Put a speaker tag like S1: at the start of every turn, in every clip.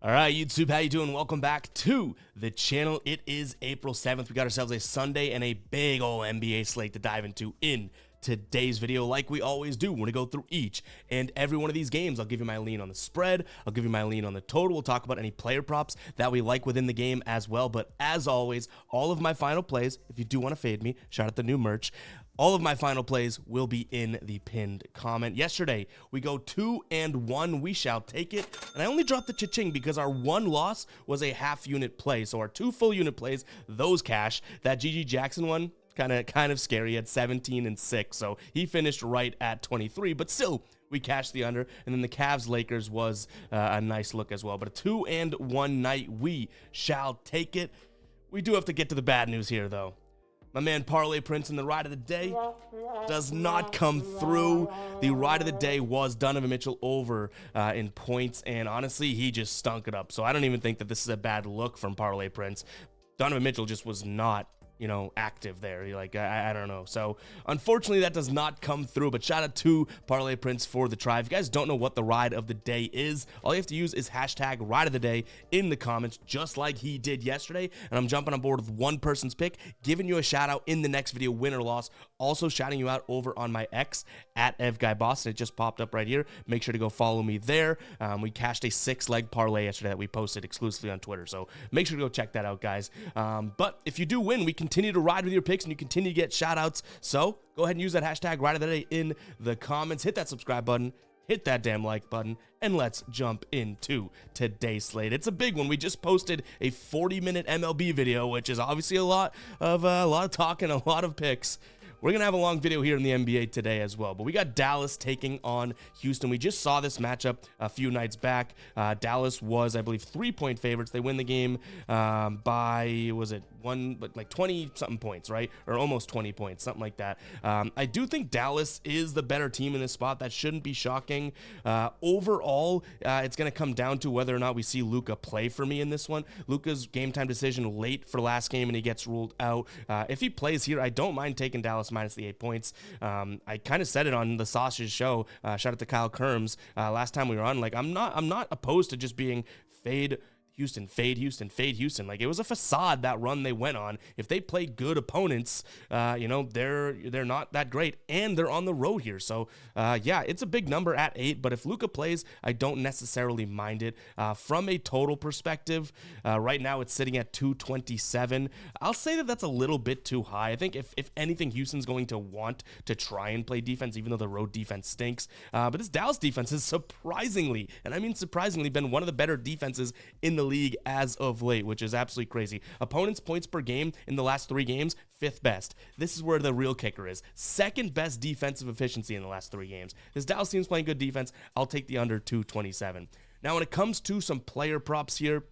S1: All right, YouTube, how you doing? Welcome back to the channel. It is April 7th. We got ourselves a Sunday and a big old NBA slate to dive into in today's video. Like we always do, we're going to go through each and every one of these games. I'll give you my lean on the spread. I'll give you my lean on the total. We'll talk about any player props that we like within the game as well. But as always, all of my final plays, if you do want to fade me, shout out the new merch. All of my final plays will be in the pinned comment. Yesterday, we go 2-1. We shall take it. And I only dropped the cha-ching because our one loss was a half unit play. So our two full unit plays, those cash. That GG Jackson one, kind of scary at 17 and 6. So he finished right at 23, but still we cashed the under. And then the Cavs Lakers was a nice look as well. But a 2-1 night, we shall take it. We do have to get to the bad news here though. My man Parlay Prince in the ride of the day does not come through. The ride of the day was Donovan Mitchell over in points, and honestly, he just stunk it up. So I don't even think that this is a bad look from Parlay Prince. Donovan Mitchell just was not, active there. I don't know. So unfortunately, that does not come through. But shout out to Parlay Prince for the try. If you guys don't know what the ride of the day is, all you have to use is hashtag ride of the day in the comments, just like he did yesterday. And I'm jumping on board with one person's pick, giving you a shout out in the next video, win or loss. Also shouting you out over on my X at EvGuyBoston. It just popped up right here. Make sure to go follow me there. We cashed a 6-leg parlay yesterday that we posted exclusively on Twitter. So make sure to go check that out, guys. But if you do win, we continue to ride with your picks and you continue to get shout outs. So go ahead and use that hashtag ride of the day in the comments. Hit that subscribe button. Hit that damn like button, and let's jump into today's slate. It's a big one. We just posted a 40-minute MLB video, which is obviously a lot of talk and a lot of picks. We're going to have a long video here in the NBA today as well. But we got Dallas taking on Houston. We just saw this matchup a few nights back. Dallas was, I believe, 3-point favorites. They win the game by, was it 20-something points, right? Or almost 20 points, something like that. I do think Dallas is the better team in this spot. That shouldn't be shocking. Overall, it's going to come down to whether or not we see Luka play for me in this one. Luka's game time decision late for last game, and he gets ruled out. If he plays here, I don't mind taking Dallas minus the 8 points. I kind of said it on the Sausage Show. Shout out to Kyle Kerms. Last time we were on, I'm not opposed to just being fade Houston, fade Houston, fade Houston. It was a facade, that run they went on. If they play good opponents, they're not that great, and they're on the road here. So yeah, it's a big number at 8, but if Luka plays, I don't necessarily mind it. From a total perspective, right now it's sitting at 227. I'll say that that's a little bit too high. I think if anything, Houston's going to want to try and play defense, even though the road defense stinks. But this Dallas defense has surprisingly, and I mean surprisingly, been one of the better defenses in the league as of late, which is absolutely crazy. Opponents' points per game in the last 3 games, 5th best. This is where the real kicker is. 2nd best defensive efficiency in the last 3 games. This Dallas team's playing good defense. I'll take the under 227. Now, when it comes to some player props here,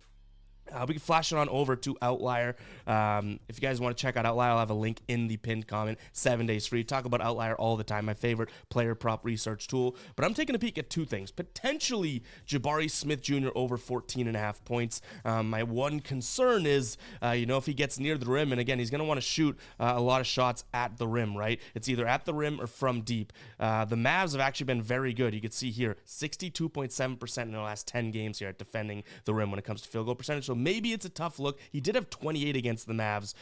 S1: we can flash it on over to Outlier. If you guys want to check out Outlier, I'll have a link in the pinned comment. 7 days free. Talk about Outlier all the time. My favorite player prop research tool. But I'm taking a peek at 2 things. Potentially Jabari Smith Jr. over 14.5 points. My one concern is, if he gets near the rim, and again, he's going to want to shoot a lot of shots at the rim, right? It's either at the rim or from deep. The Mavs have actually been very good. You can see here, 62.7% in the last 10 games here at defending the rim when it comes to field goal percentage. So maybe it's a tough look. He did have 28 against the Mavs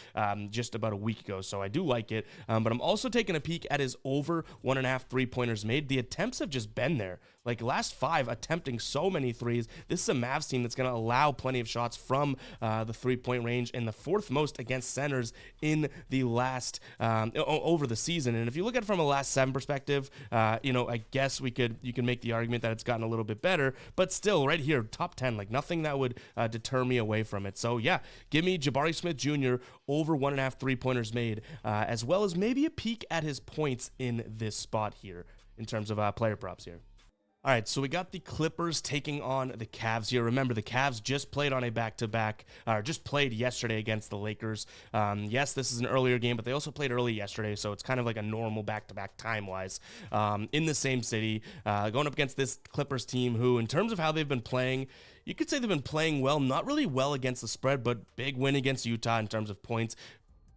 S1: just about a week ago, so I do like it. But I'm also taking a peek at his over 1.5 3-pointers made. The attempts have just been there. Last 5 attempting so many threes. This is a Mavs team that's going to allow plenty of shots from the 3-point range, and the 4th most against centers in the last over the season. And if you look at it from a last 7 perspective, I guess you can make the argument that it's gotten a little bit better, but still right here, top 10, nothing that would deter me away from it. So yeah, give me Jabari Smith Jr. over 1.5 3-pointers made, as well as maybe a peek at his points in this spot here in terms of player props here. All right, so we got the Clippers taking on the Cavs here. Remember, the Cavs just played on a back-to-back, or just played yesterday against the Lakers. Yes, this is an earlier game, but they also played early yesterday, so it's kind of like a normal back-to-back time-wise in the same city, going up against this Clippers team who, in terms of how they've been playing, you could say they've been playing well, not really well against the spread, but big win against Utah in terms of points.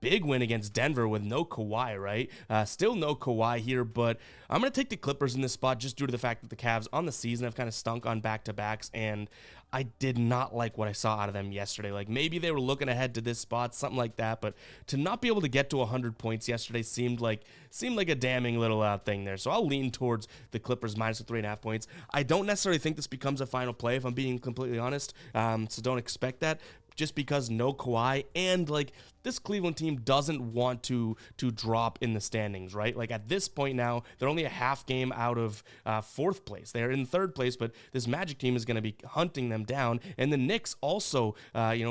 S1: big win against Denver with no Kawhi, right? Still no Kawhi here, but I'm going to take the Clippers in this spot just due to the fact that the Cavs on the season have kind of stunk on back-to-backs, and I did not like what I saw out of them yesterday. Like, maybe they were looking ahead to this spot, something like that, but to not be able to get to 100 points yesterday seemed like a damning little thing there. So I'll lean towards the Clippers minus the 3.5 points. I don't necessarily think this becomes a final play, if I'm being completely honest, so don't expect that, just because no Kawhi, and like this Cleveland team doesn't want to drop in the standings, right? Like at this point now, they're only a half game out of 4th place. They're in 3rd place, but this Magic team is going to be hunting them down, and the Knicks also,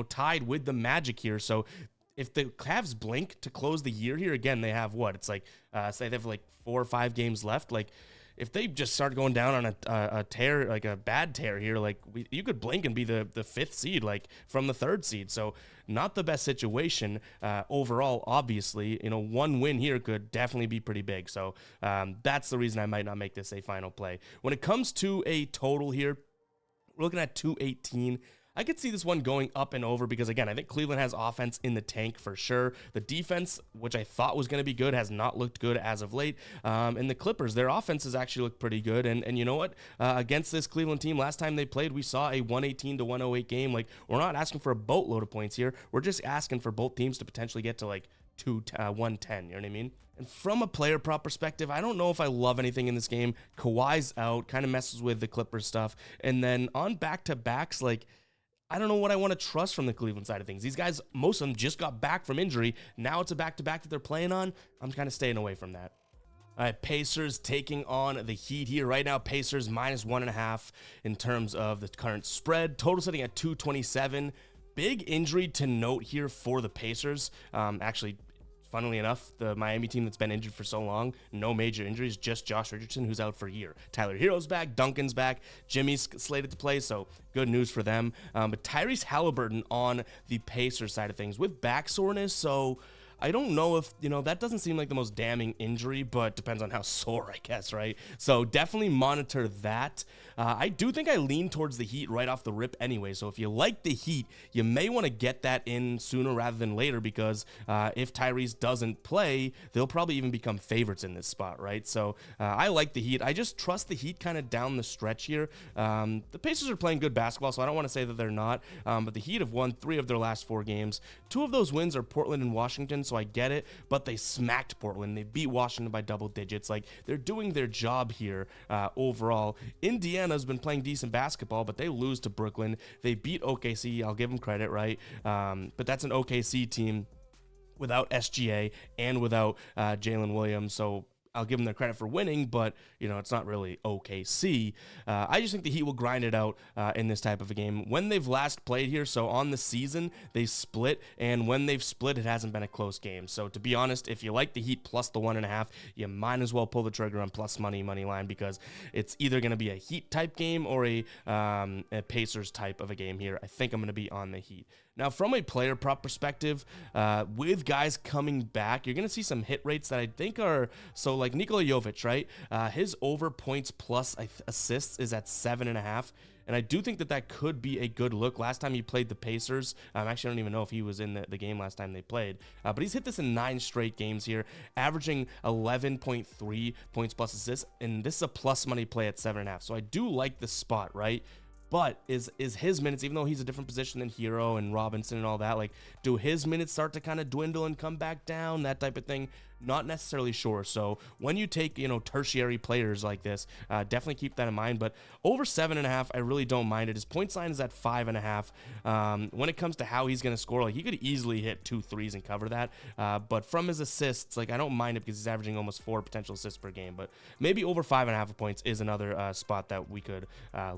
S1: tied with the Magic here. So if the Cavs blink to close the year here, again, they have what? It's like, say they have like 4 or 5 games left. Like, if they just start going down on a tear, like a bad tear here, like you could blink and be the 5th seed, like from the 3rd seed. So not the best situation overall, obviously. One win here could definitely be pretty big. So that's the reason I might not make this a final play. When it comes to a total here, we're looking at 218. I could see this one going up and over because, again, I think Cleveland has offense in the tank for sure. The defense, which I thought was going to be good, has not looked good as of late. And the Clippers, their offense has actually looked pretty good. And you know what? Against this Cleveland team, last time they played, we saw a 118-108 game. Like, we're not asking for a boatload of points here. We're just asking for both teams to potentially get to, like, 110. You know what I mean? And from a player prop perspective, I don't know if I love anything in this game. Kawhi's out, kind of messes with the Clippers stuff. And then on back-to-backs, like, I don't know what I want to trust from the Cleveland side of things. These guys, most of them just got back from injury. Now it's a back-to-back that they're playing on. I'm kind of staying away from that. All right, Pacers taking on the Heat here. Right now, Pacers minus 1.5 in terms of the current spread. Total sitting at 227. Big injury to note here for the Pacers. Actually, funnily enough, the Miami team that's been injured for so long, no major injuries, just Josh Richardson, who's out for a year. Tyler Hero's back, Duncan's back, Jimmy's slated to play, so good news for them. But Tyrese Halliburton on the Pacers side of things with back soreness, so I don't know if, that doesn't seem like the most damning injury, but depends on how sore, I guess, right? So definitely monitor that. I do think I lean towards the Heat right off the rip anyway, so if you like the Heat, you may want to get that in sooner rather than later because if Tyrese doesn't play, they'll probably even become favorites in this spot, right? So I like the Heat. I just trust the Heat kind of down the stretch here. The Pacers are playing good basketball, so I don't want to say that they're not, but the Heat have won 3 of their last 4 games. 2 of those wins are Portland and Washington, so I get it, but they smacked Portland. They beat Washington by double digits. Like, they're doing their job here overall. Indiana's been playing decent basketball, but they lose to Brooklyn. They beat OKC. I'll give them credit, right? But that's an OKC team without SGA and without Jalen Williams, so I'll give them their credit for winning, but, it's not really OKC. I just think the Heat will grind it out in this type of a game. When they've last played here, so on the season, they split, and when they've split, it hasn't been a close game. So to be honest, if you like the Heat plus the 1.5, you might as well pull the trigger on plus money line because it's either going to be a Heat type game or a Pacers type of a game here. I think I'm going to be on the Heat. Now, from a player prop perspective, with guys coming back, you're going to see some hit rates that I think are, so like Nikola Jovic, right? His over points plus assists is at 7.5. And I do think that could be a good look. Last time he played the Pacers, actually I don't even know if he was in the game last time they played, but he's hit this in 9 straight games here, averaging 11.3 points plus assists, and this is a plus money play at 7.5. So I do like the spot, right? But is his minutes, even though he's a different position than Hero and Robinson and all that, like, do his minutes start to kind of dwindle and come back down, that type of thing? Not necessarily sure. So when you take, tertiary players like this, definitely keep that in mind. But over 7.5, I really don't mind it. His points line is at 5.5. When it comes to how he's going to score, like, he could easily hit 2 threes and cover that. But from his assists, like, I don't mind it because he's averaging almost 4 potential assists per game. But maybe over 5.5 points is another spot that we could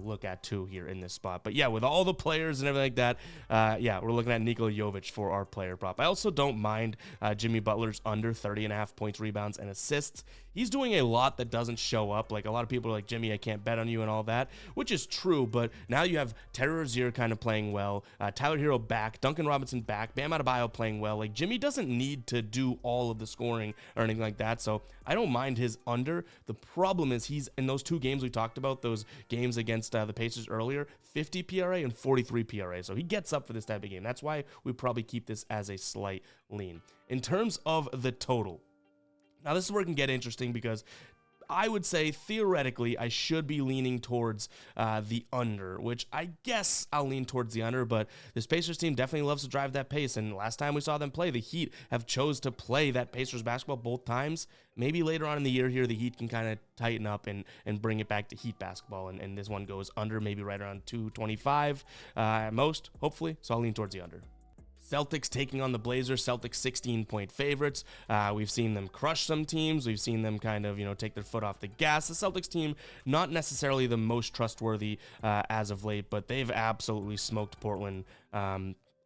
S1: look at too here in this spot. But yeah, with all the players and everything like that, yeah, we're looking at Nikola Jovic for our player prop. I also don't mind Jimmy Butler's under 30.5 points, rebounds, and assists. he's doing a lot that doesn't show up. Like, a lot of people are like, Jimmy, I can't bet on you and all that, which is true, but now you have Terry Rozier kind of playing well, Tyler Hero back, Duncan Robinson back, Bam Adebayo playing well. Like, Jimmy doesn't need to do all of the scoring or anything like that, so I don't mind his under. The problem is he's in those 2 games we talked about, those games against the Pacers earlier, 50 PRA and 43 PRA, so he gets up for this type of game. That's why we probably keep this as a slight lean. In terms of the total, now this is where it can get interesting because I would say theoretically I should be leaning towards the under, which I guess I'll lean towards the under, but this Pacers team definitely loves to drive that pace, and last time we saw them play, the Heat have chose to play that Pacers basketball both times. Maybe later on in the year here, the Heat can kind of tighten up and bring it back to Heat basketball, and this one goes under, maybe right around 225 at most, hopefully, so I'll lean towards the under. Celtics taking on the Blazers. Celtics 16-point favorites. We've seen them crush some teams. We've seen them kind of, take their foot off the gas. The Celtics team, not necessarily the most trustworthy as of late, but they've absolutely smoked Portland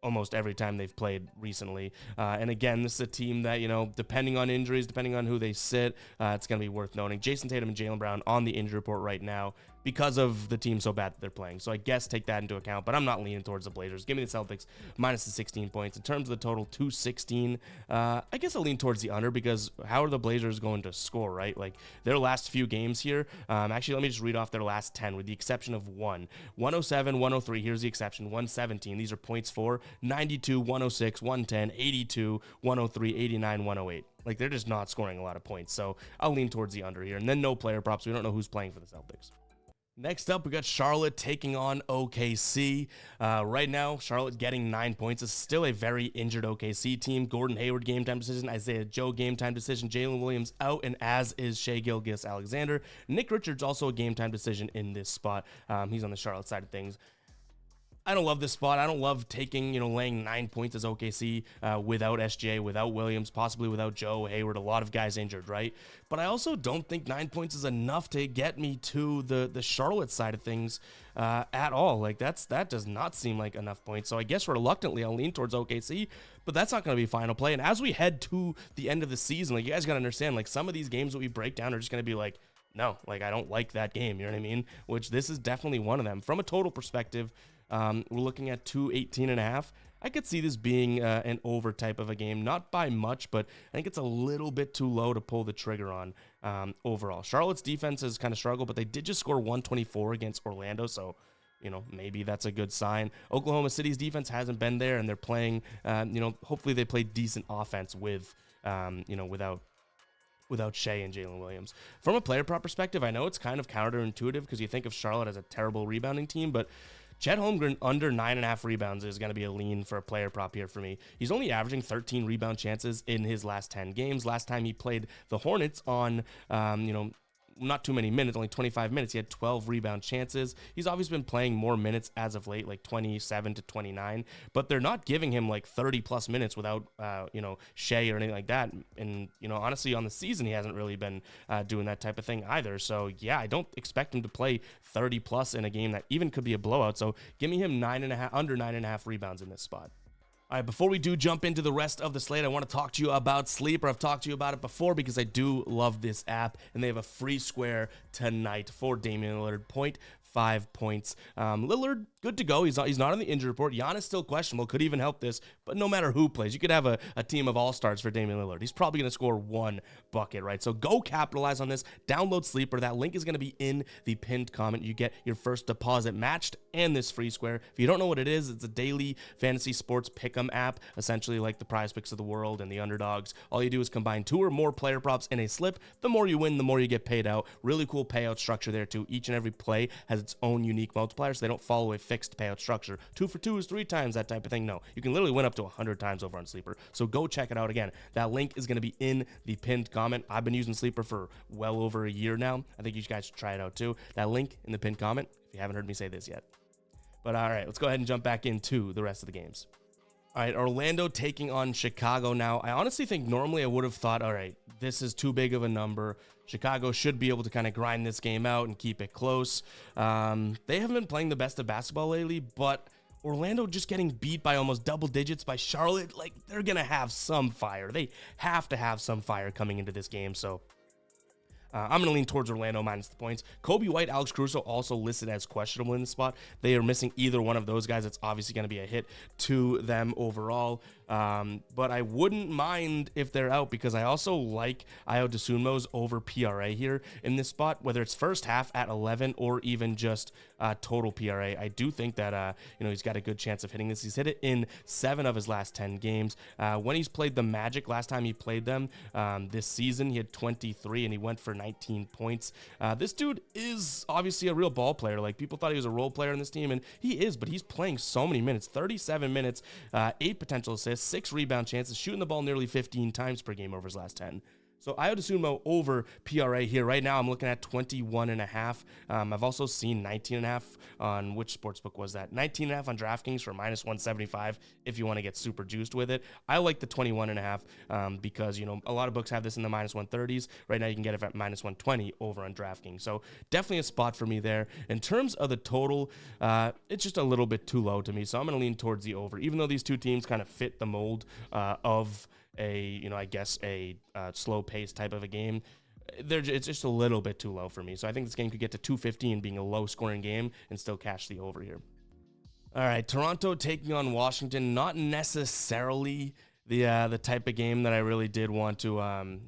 S1: almost every time they've played recently. And again, this is a team that, depending on injuries, depending on who they sit, it's going to be worth noting. Jason Tatum and Jaylen Brown on the injury report right now because of the team so bad that they're playing. So I guess take that into account, but I'm not leaning towards the Blazers. Give me the Celtics minus the 16 points. In terms of the total, 216. I guess I'll lean towards the under because how are the Blazers going to score, right? Like, their last few games here, actually, let me just read off their last 10 with the exception of one. 107, 103, here's the exception, 117. These are points for 92, 106, 110, 82, 103, 89, 108. Like, they're just not scoring a lot of points. So I'll lean towards the under here. And then no player props. We don't know who's playing for the Celtics. Next up, we got Charlotte taking on OKC. Right now, Charlotte getting 9 points. It's still a very injured OKC team. Gordon Hayward game time decision. Isaiah Joe game time decision. Jalen Williams out, and as is Shai Gilgeous-Alexander. Nick Richards also a game time decision in this spot. He's on the Charlotte side of things. I don't love this spot. I don't love taking, laying 9 points as OKC without SGA, without Williams, possibly without Joe Hayward, a lot of guys injured, right? But I also don't think 9 points is enough to get me to the Charlotte side of things at all. Like, that does not seem like enough points. So I guess reluctantly I'll lean towards OKC, but that's not going to be final play. And as we head to the end of the season, like, you guys got to understand, like, some of these games that we break down are just going to be like, no, like, I don't like that game, you know what I mean? Which this is definitely one of them. From a total perspective, we're looking at 218.5. I could see this being an over type of a game, not by much, but I think it's a little bit too low to pull the trigger on overall. Charlotte's defense has kind of struggled, but they did just score 124 against Orlando, so maybe that's a good sign. Oklahoma City's defense hasn't been there, and they're playing, hopefully they play decent offense with, without Shai and Jalen Williams. From a player prop perspective, I know it's kind of counterintuitive because you think of Charlotte as a terrible rebounding team, but Chet Holmgren under 9.5 rebounds is going to be a lean for a player prop here for me. He's only averaging 13 rebound chances in his last 10 games. Last time he played the Hornets on, not too many minutes, only 25 minutes. He had 12 rebound chances. He's obviously been playing more minutes as of late, like 27 to 29, but they're not giving him like 30 plus minutes without, Shai or anything like that. And, honestly, on the season, he hasn't really been doing that type of thing either. So yeah, I don't expect him to play 30 plus in a game that even could be a blowout. So give me him under 9.5 rebounds in this spot. All right, before we do jump into the rest of the slate, I want to talk to you about Sleeper. I've talked to you about it before because I do love this app, and they have a free square tonight for Damian Lillard, 0.5 points. Lillard, good to go. He's not on the injury report. Giannis still questionable, could even help this, but no matter who plays, you could have a team of all-stars for Damian Lillard. He's probably going to score one bucket, right? So go capitalize on this. Download Sleeper. That link is going to be in the pinned comment. You get your first deposit matched and this free square. If you don't know what it is, it's a daily fantasy sports pick'em app, essentially like the Prize Picks of the world and the underdogs. All you do is combine 2 or more player props in a slip. The more you win, the more you get paid out. Really cool payout structure there too. Each and every play has its own unique multiplier, so they don't follow a fixed payout structure. 2 for 2 is 3 times, that type of thing. No, you can literally win up to 100 times over on Sleeper. So go check it out. Again, that link is going to be in the pinned comment. I've been using Sleeper for well over a year now. I think you guys should try it out too. That link in the pinned comment, if you haven't heard me say this yet. But all right, let's go ahead and jump back into the rest of the games. All right, Orlando taking on Chicago now. I honestly think normally I would have thought, all right, this is too big of a number. Chicago should be able to kind of grind this game out and keep it close. They haven't been playing the best of basketball lately, but Orlando just getting beat by almost double digits by Charlotte, like, they're going to have some fire. They have to have some fire coming into this game, so I'm going to lean towards Orlando minus the points. Kobe White, Alex Caruso also listed as questionable in the spot. They are missing either one of those guys. It's obviously going to be a hit to them overall. But I wouldn't mind if they're out, because I also like Ayo Dosunmu's over PRA here in this spot, whether it's first half at 11 or even just total PRA. I do think that he's got a good chance of hitting this. He's hit it in 7 of his last 10 games. When he's played the Magic, last time he played them this season, he had 23 and he went for 19 points. This dude is obviously a real ball player. Like, people thought he was a role player in this team, and he is, but he's playing so many minutes, 37 minutes, 8 potential assists, 6 rebound chances, shooting the ball nearly 15 times per game over his last 10. So Ayo Dosunmu over PRA here. Right now, I'm looking at 21.5. I've also seen 19.5 on, which sportsbook was that? 19.5 on DraftKings for minus 175 if you want to get super juiced with it. I like the 21.5 because, a lot of books have this in the minus 130s. Right now, you can get it at minus 120 over on DraftKings. So definitely a spot for me there. In terms of the total, it's just a little bit too low to me. So I'm going to lean towards the over, even though these two teams kind of fit the mold of a slow pace type of a game. It's just a little bit too low for me. So I think this game could get to 215 being a low scoring game and still cash the over here. All right, Toronto taking on Washington. Not necessarily the type of game that I really did want to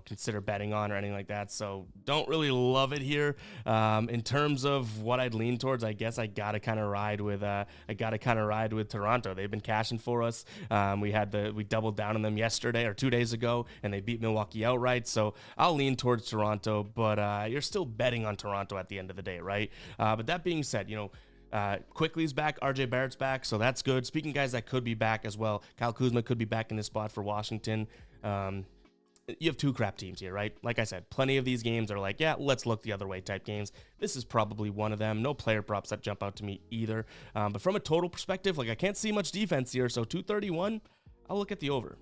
S1: consider betting on or anything like that. So don't really love it here. In terms of what I'd lean towards, I guess I gotta kind of ride with Toronto. They've been cashing for us. We doubled down on them yesterday or 2 days ago, and they beat Milwaukee outright. So I'll lean towards Toronto, but you're still betting on Toronto at the end of the day, right? But that being said, Quickly's back, RJ Barrett's back, so that's good. Speaking of guys that could be back as well, Kyle Kuzma could be back in this spot for Washington. You have 2 crap teams here, right? Like I said, plenty of these games are like, yeah, let's look the other way type games. This is probably one of them. No player props that jump out to me either. But from a total perspective, I can't see much defense here, so 231, I'll look at the over.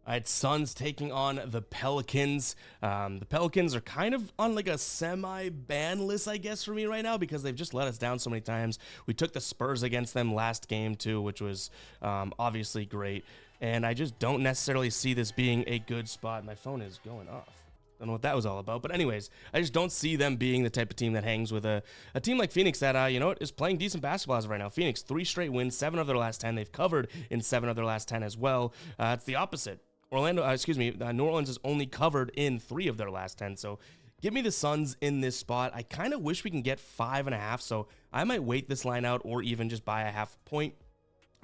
S1: All right, Suns taking on the Pelicans. The Pelicans are kind of on like a semi-ban list, I guess, for me right now, because they've just let us down so many times. We took the Spurs against them last game too, which was obviously great. And I just don't necessarily see this being a good spot. My phone is going off. Don't know what that was all about. But anyways, I just don't see them being the type of team that hangs with a team like Phoenix that, is playing decent basketball as of right now. Phoenix, 3 straight wins, 7 of their last 10. They've covered in 7 of their last 10 as well. It's the opposite. New Orleans has only covered in 3 of their last 10. So give me the Suns in this spot. I kind of wish we can get 5.5. So I might wait this line out or even just buy a half point.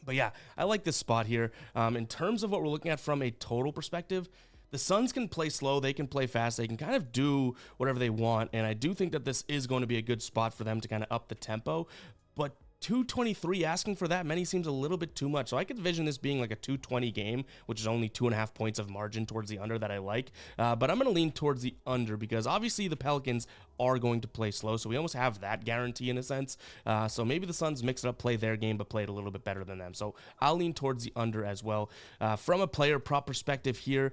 S1: But yeah, I like this spot here. In terms of what we're looking at from a total perspective, the Suns can play slow, they can play fast, they can kind of do whatever they want, and I do think that this is going to be a good spot for them to kind of up the tempo, but 223, asking for that many seems a little bit too much. So I could envision this being like a 220 game, which is only 2.5 points of margin towards the under that I like. But I'm going to lean towards the under because obviously the Pelicans are going to play slow. So we almost have that guarantee in a sense. So maybe the Suns mix it up, play their game, but play it a little bit better than them. So I'll lean towards the under as well. From a player prop perspective here,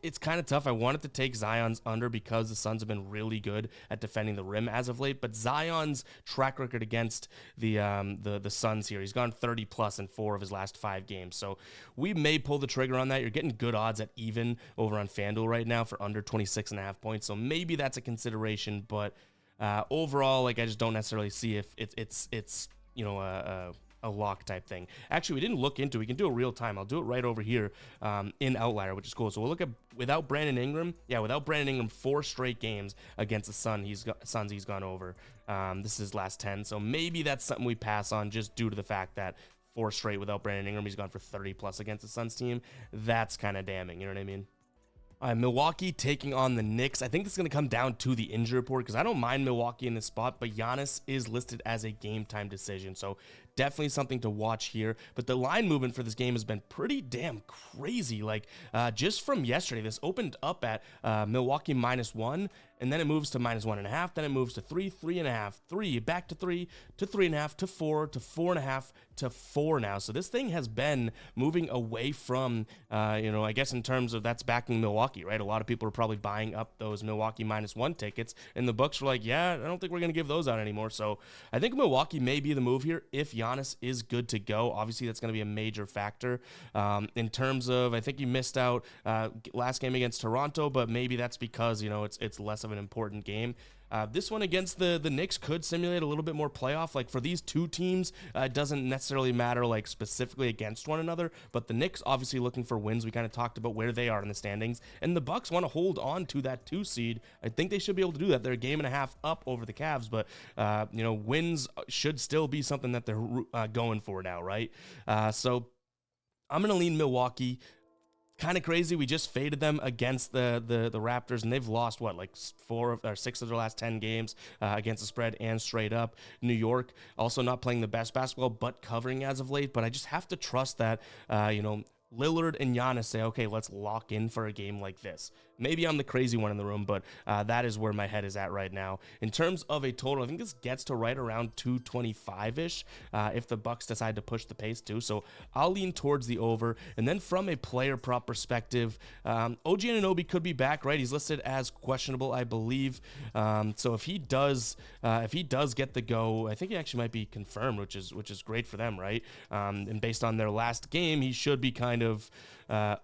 S1: it's kind of tough. I wanted to take Zion's under because the Suns have been really good at defending the rim as of late, but Zion's track record against the Suns here, he's gone 30 plus in 4 of his last 5 games. So we may pull the trigger on that. You're getting good odds at even over on FanDuel right now for under 26.5 points. So maybe that's a consideration, but overall, I just don't necessarily see if it's a lock type thing. Actually, we didn't look into it. We can do it real time. I'll do it right over here in Outlier, which is cool. So we'll look at without Brandon Ingram. Yeah, without Brandon Ingram, 4 straight games against the Suns he's gone over. This is his last 10. So maybe that's something we pass on just due to the fact that 4 straight without Brandon Ingram, he's gone for 30 plus against the Suns team. That's kind of damning. You know what I mean? Milwaukee taking on the Knicks. I think this is going to come down to the injury report because I don't mind Milwaukee in this spot, but Giannis is listed as a game time decision. So definitely something to watch here. But the line movement for this game has been pretty damn crazy. Just from yesterday, this opened up at Milwaukee -1, and then it moves to -1.5. Then it moves to 3, 3.5, 3, back to 3, to 3.5, to 4, to 4.5, to 4 now. So this thing has been moving away from, I guess in terms of that's backing Milwaukee, right? A lot of people are probably buying up those Milwaukee -1 tickets, and the books were like, yeah, I don't think we're going to give those out anymore. So I think Milwaukee may be the move here if Giannis is good to go. Obviously, that's going to be a major factor. In terms of, I think he missed out last game against Toronto, but maybe that's because, you know, it's less of an important game. This one against the Knicks could simulate a little bit more playoff. Like for these two teams, it doesn't necessarily matter like specifically against one another, but the Knicks obviously looking for wins. We kind of talked about where they are in the standings, and the Bucks want to hold on to that 2 seed. I think they should be able to do that. They're a game and a half up over the Cavs, but you know, wins should still be something that they're going for now, right? So I'm going to lean Milwaukee. Kind of crazy. We just faded them against the Raptors, and they've lost like 4 or 6 of their last 10 games against the spread and straight up. New York also not playing the best basketball, but covering as of late. But I just have to trust that you know, Lillard and Giannis say, okay, let's lock in for a game like this. Maybe I'm the crazy one in the room, but that is where my head is at right now. In terms of a total, I think this gets to right around 225-ish if the Bucks decide to push the pace too. So I'll lean towards the over. And then from a player prop perspective, OG Anunoby could be back, right? He's listed as questionable, I believe. So if he does get the go, I think he actually might be confirmed, which is great for them, right? And based on their last game, he should be kind of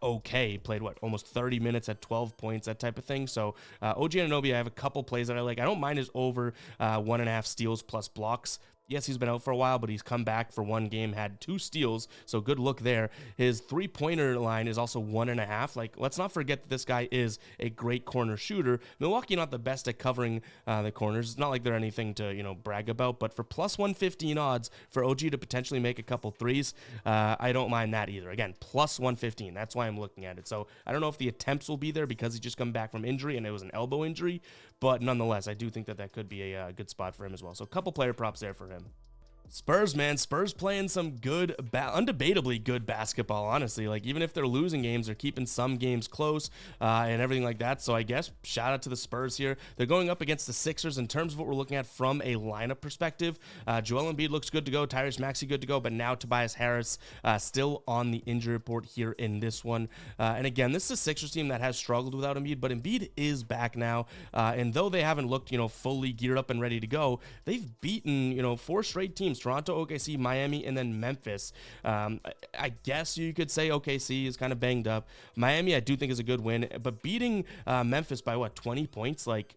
S1: okay. Played almost 30 minutes at 12 points, that type of thing. So OG Anunoby, I have a couple plays that I like. I don't mind his over 1.5 steals plus blocks. Yes, he's been out for a while, but he's come back for one game, had 2 steals, so good look there. His 3-pointer line is also 1.5. Like, let's not forget that this guy is a great corner shooter. Milwaukee not the best at covering the corners. It's not like they're anything to, you know, brag about, but for plus 115 odds for OG to potentially make a couple threes, I don't mind that either. Again, plus 115. That's why I'm looking at it. So I don't know if the attempts will be there because he's just come back from injury and it was an elbow injury, but nonetheless, I do think that that could be a good spot for him as well. So a couple player props there for him. Spurs, man. Spurs playing some good, undebatably good basketball, honestly. Like, even if they're losing games, they're keeping some games close and everything like that. So I guess shout out to the Spurs here. They're going up against the Sixers in terms of what we're looking at from a lineup perspective. Joel Embiid looks good to go. Tyrese Maxey good to go. But now Tobias Harris still on the injury report here in this one. And again, this is a Sixers team that has struggled without Embiid, but Embiid is back now. And though they haven't looked, you know, fully geared up and ready to go, they've beaten, you know, 4 straight teams. Toronto, OKC, Miami, and then Memphis. I guess you could say OKC is kind of banged up. Miami, I do think is a good win, but beating Memphis by 20 points, like,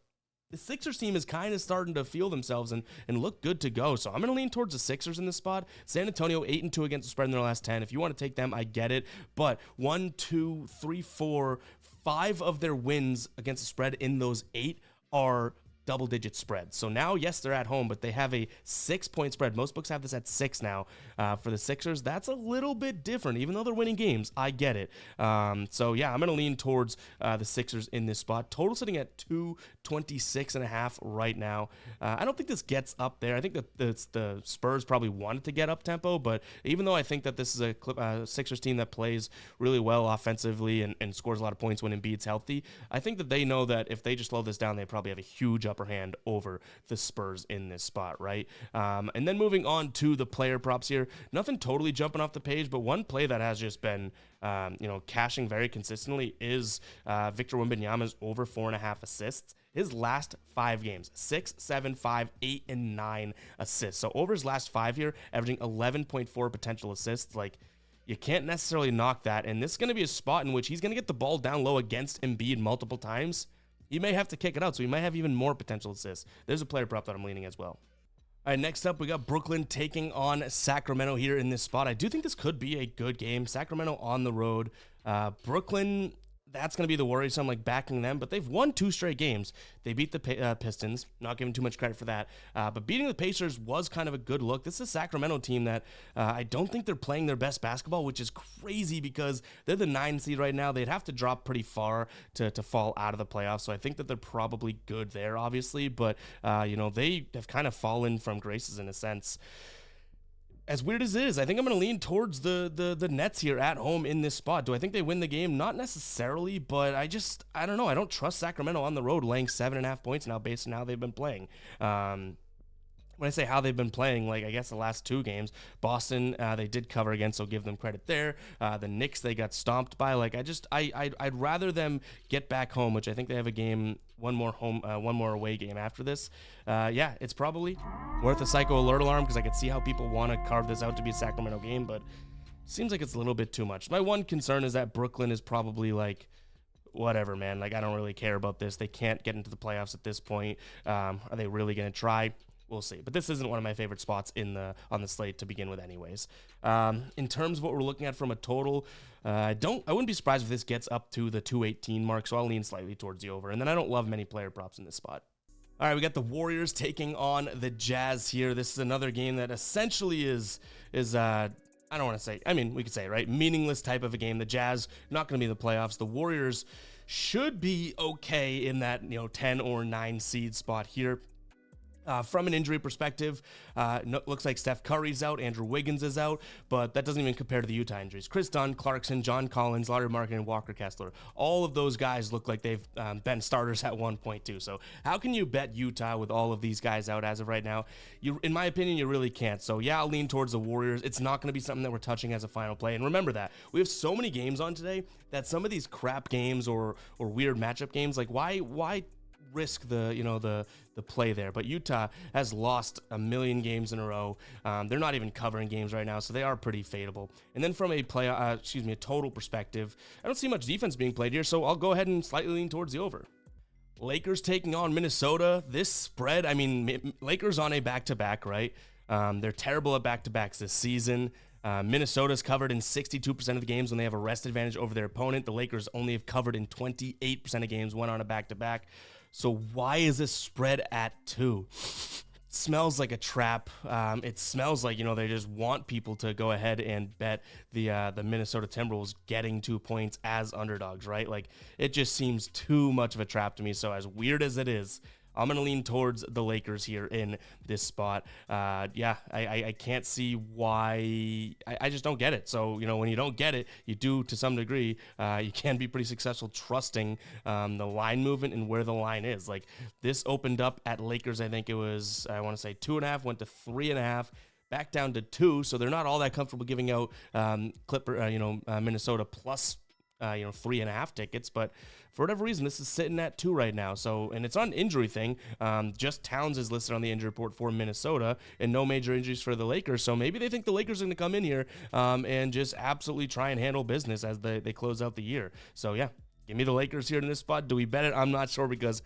S1: the Sixers team is kind of starting to feel themselves and look good to go. So I'm going to lean towards the Sixers in this spot. San Antonio 8-2 against the spread in their last 10. If you want to take them, I get it. But 1, 2, 3, 4, 5 of their wins against the spread in those 8 are double-digit spread. So now, yes, they're at home, but they have a 6-point spread. Most books have this at 6 now for the Sixers. That's a little bit different. Even though they're winning games, I get it. So, yeah, I'm going to lean towards the Sixers in this spot. Total sitting at 226.5 right now. I don't think this gets up there. I think that the Spurs probably wanted to get up tempo, but even though I think that this is a Sixers team that plays really well offensively and scores a lot of points when Embiid's healthy, I think that they know that if they just slow this down, they probably have a huge upper hand over the Spurs in this spot, right? And then moving on to the player props here, nothing totally jumping off the page, but one play that has just been, you know, cashing very consistently is Victor Wembanyama's over 4.5 assists. His last 5 games, 6, 7, 5, 8, and 9 assists. So over his last 5 here, averaging 11.4 potential assists. Like, you can't necessarily knock that. And this is going to be a spot in which he's going to get the ball down low against Embiid multiple times. He may have to kick it out, so he might have even more potential assists. There's a player prop that I'm leaning as well. All right, next up, we got Brooklyn taking on Sacramento here in this spot. I do think this could be a good game. Sacramento on the road. Brooklyn, that's going to be the worry. So I'm like backing them, but they've won 2 straight games. They beat the Pistons, not giving too much credit for that. But beating the Pacers was kind of a good look. This is a Sacramento team that I don't think they're playing their best basketball, which is crazy because they're the 9 seed right now. They'd have to drop pretty far to fall out of the playoffs. So I think that they're probably good there, obviously. But, you know, they have kind of fallen from graces in a sense. As weird as it is, I think I'm going to lean towards the Nets here at home in this spot. Do I think they win the game? Not necessarily, but I don't know. I don't trust Sacramento on the road laying 7.5 points now based on how they've been playing. When when I say how they've been playing, like I guess the last 2 games, Boston, they did cover against, so give them credit there. The Knicks, they got stomped by. Like I'd rather them get back home, which I think they have a game, one more away game after this. Yeah, it's probably worth a psycho alert alarm because I could see how people want to carve this out to be a Sacramento game, but seems like it's a little bit too much. My one concern is that Brooklyn is probably like, whatever, man. Like I don't really care about this. They can't get into the playoffs at this point. Are they really going to try? We'll see. But this isn't one of my favorite spots on the slate to begin with anyways. In terms of what we're looking at from a total, I wouldn't be surprised if this gets up to the 218 mark, so I'll lean slightly towards the over. And then I don't love many player props in this spot. All right, we got the Warriors taking on the Jazz here. This is another game that essentially is I don't want to say, I mean, we could say, right, meaningless type of a game. The Jazz not going to be in the playoffs. The Warriors should be okay in that 10 or 9 seed spot here. From an injury perspective, looks like Steph Curry's out, Andrew Wiggins is out, but that doesn't even compare to the Utah injuries. Chris Dunn, Clarkson, John Collins, Lauri Markkanen, and Walker Kessler. All of those guys look like they've been starters at one point too. So how can you bet Utah with all of these guys out as of right now? In my opinion, you really can't. So yeah, I'll lean towards the Warriors. It's not going to be something that we're touching as a final play. And remember that we have so many games on today that some of these crap games or weird matchup games, like why risk the play there? But Utah has lost a million games in a row. They're not even covering games right now, so they are pretty fadeable. And then from a total perspective, I don't see much defense being played here, so I'll go ahead and slightly lean towards the over. Lakers taking on Minnesota. This spread, I mean, Lakers on a back-to-back, right? They're terrible at back-to-backs this season. Minnesota's covered in 62% of the games when they have a rest advantage over their opponent. The Lakers only have covered in 28% of games when on a back-to-back. So why is this spread at 2? Smells like a trap. It smells like, they just want people to go ahead and bet the Minnesota Timberwolves getting 2 points as underdogs, right? Like, it just seems too much of a trap to me. So as weird as it is, I'm going to lean towards the Lakers here in this spot. I can't see why. I just don't get it. So, when you don't get it, you do to some degree. You can be pretty successful trusting the line movement and where the line is. Like, this opened up at Lakers, I think it was, I want to say 2.5, went to 3.5. Back down to 2, so they're not all that comfortable giving out Minnesota plus 3.5 tickets, but for whatever reason, this is sitting at 2 right now. So, and it's on an injury thing. Just Towns is listed on the injury report for Minnesota, and no major injuries for the Lakers. So maybe they think the Lakers are going to come in here and just absolutely try and handle business as they close out the year. So yeah, give me the Lakers here in this spot. Do we bet it? I'm not sure because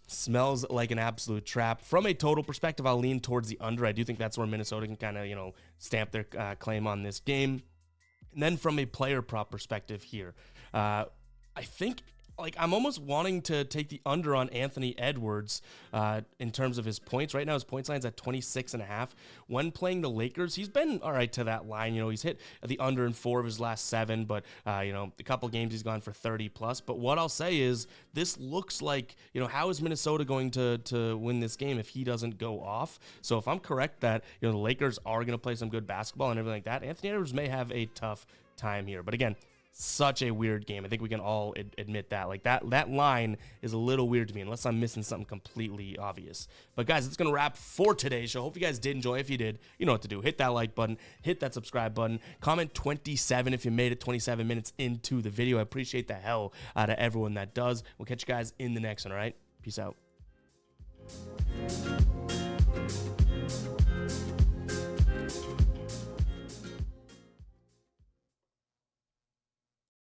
S1: smells like an absolute trap. From a total perspective, I'll lean towards the under. I do think that's where Minnesota can kind of stamp their claim on this game. And then from a player prop perspective here, I think I'm almost wanting to take the under on Anthony Edwards in terms of his points. Right now, his points line's at 26.5. When playing the Lakers, he's been all right to that line. He's hit the under in 4 of his last 7, but a couple games he's gone for 30 plus. But what I'll say is this looks like, how is Minnesota going to win this game if he doesn't go off? So if I'm correct that, the Lakers are going to play some good basketball and everything like that, Anthony Edwards may have a tough time here. But again, such a weird game. I think we can all admit that. Like that line is a little weird to me unless I'm missing something completely obvious. But guys, it's going to wrap for today's show. Hope you guys did enjoy. If you did, you know what to do. Hit that like button, hit that subscribe button, comment 27 if you made it 27 minutes into the video. I appreciate the hell out of everyone that does. We'll catch you guys in the next one, all right? Peace out.